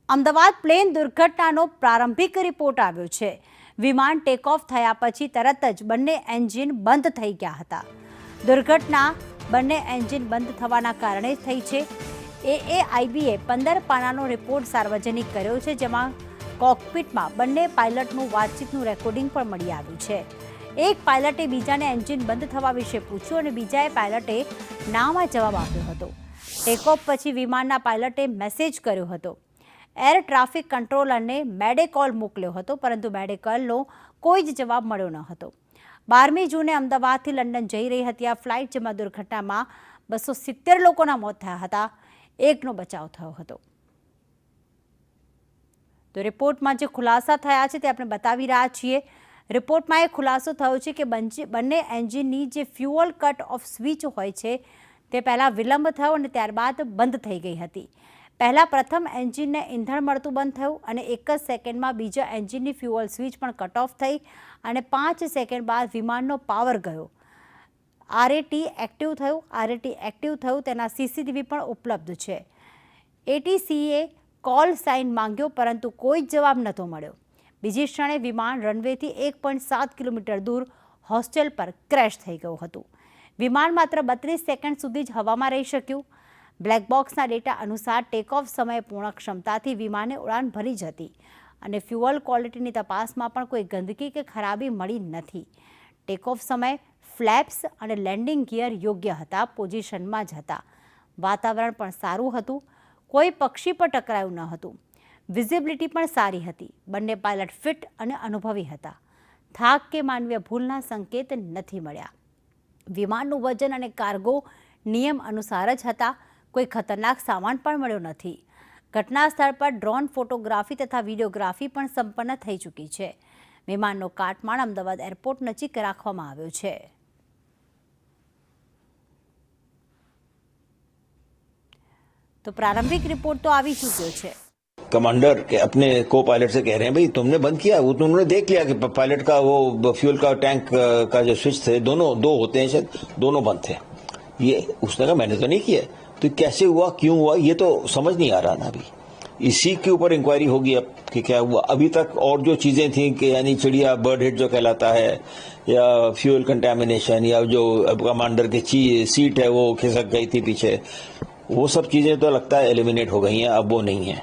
Ahmedabad plane દુર્ઘટનાનો પ્રારંભિક report આવ્યો છે। વિમાન ટેકઓફ થયા પછી તરત જ બંને એન્જિન બંધ થઈ ગયા હતા। દુર્ઘટના બંને એન્જિન બંધ થવાના કારણે થઈ છે। એએઆઈબીએ 15 પાનાનો રિપોર્ટ સાર્વજનિક કર્યો છે, જેમાં કોકપિટમાં બંને પાયલટનું વાતચીતનું રેકોર્ડિંગ પણ મળી આવ્યું છે। એક પાયલટે બીજાને એન્જિન બંધ થવા વિશે પૂછ્યું અને બીજાએ પાયલટે નામાં જવાબ આપ્યો હતો। ટેકઓફ પછી વિમાનના પાયલટે મેસેજ કર્યો હતો। એર ટ્રાફિક કંટ્રોલરને મેડે કોલ મોકલ્યો હતો, પરંતુ મેડે કોલનો કોઈ જ જવાબ મળ્યો ન હતો। 12મી જૂને અમદાવાદથી લંડન જઈ રહી હતી આ ફ્લાઇટ, જેમાં દુર્ઘટનામાં 270 લોકોના મોત થયા હતા, એકનો બચાવ થયો હતો। તો રિપોર્ટમાં જે ખુલાસા થયા છે તે આપણે બતાવી રહ્યા છીએ। રિપોર્ટમાં એ ખુલાસો થયો છે કે બંને એન્જિનની જે ફ્યુઅલ કટ ઓફ સ્વિચ હોય છે તે પહેલાં વિલંબ થયો અને ત્યારબાદ બંધ થઈ ગઈ હતી। પહેલાં પ્રથમ એન્જિનને ઈંધણ મળતું બંધ થયું અને 1 જ સેકન્ડમાં બીજા એન્જિનની ફ્યુઅલ સ્વિચ પણ કટ ઓફ થઈ અને 5 સેકન્ડ બાદ વિમાનનો પાવર ગયો। આરએટી એક્ટિવ થયું તેના સીસીટીવી પણ ઉપલબ્ધ છે। એટીસીએ કોલ સાઇન માંગ્યો, પરંતુ કોઈ જ જવાબ નહોતો મળ્યો। બીજી ક્ષણે વિમાન રનવેથી 1.7 કિલોમીટર દૂર હોસ્ટેલ પર ક્રેશ થઈ ગયું હતું। વિમાન માત્ર 32 સેકન્ડ સુધી જ હવામાં રહી શક્યું। બ્લેક બોક્સના ડેટા અનુસાર ટેકઓફ સમયે પૂર્ણ ક્ષમતાથી વિમાને ઉડાન ભરી જ હતી અને ફ્યુઅલ ક્વોલિટીની તપાસમાં પણ કોઈ ગંદકી કે ખરાબી મળી નથી। ટેકઓફ સમયે ફ્લેપ્સ અને લેન્ડિંગ ગિયર યોગ્ય હતા, પોઝિશનમાં જ હતા। વાતાવરણ પણ સારું હતું, કોઈ પક્ષી પર ટકરાયું ન હતું। વિઝિબિલિટી પણ સારી હતી। બંને પાયલટ ફિટ અને અનુભવી હતા। થાક કે માનવીય ભૂલના સંકેત નથી મળ્યા। વિમાનનું વજન અને કાર્ગો નિયમ અનુસાર જ હતા। કોઈ ખતરનાક સામાન પણ મળ્યો નથી। ઘટના સ્થળ પર ડ્રોન ફોટોગ્રાફી તથા વિડીયોગ્રાફી પણ સંપન્ન થઈ ચૂકી છે। વિમાનનો કાટમાળ અમદાવાદ એરપોર્ટ નજીક રાખવામાં આવ્યો છે। તો પ્રારંભિક રિપોર્ટ તો આવી ચૂક્યો છે। कमांडर के अपने को पायलट से कह रहे हैं भाई तुमने बंद किया, वो तो उन्होंने देख लिया कि पायलट का वो फ्यूल का टैंक का जो स्विच थे दोनों दो होते हैं शायद, दोनों बंद थे। ये उसने कहा मैंने तो नहीं किया। तो कैसे हुआ, क्यों हुआ, ये तो समझ नहीं आ रहा ना। अभी इसी के ऊपर इंक्वायरी होगी अब कि क्या हुआ। अभी तक और जो चीजें थी कि यानी चिड़िया बर्ड हिट जो कहलाता है या फ्यूल कंटेमिनेशन या जो कमांडर की सीट है वो खिसक गई थी पीछे, वो सब चीजें तो लगता है एलिमिनेट हो गई हैं, अब वो नहीं है।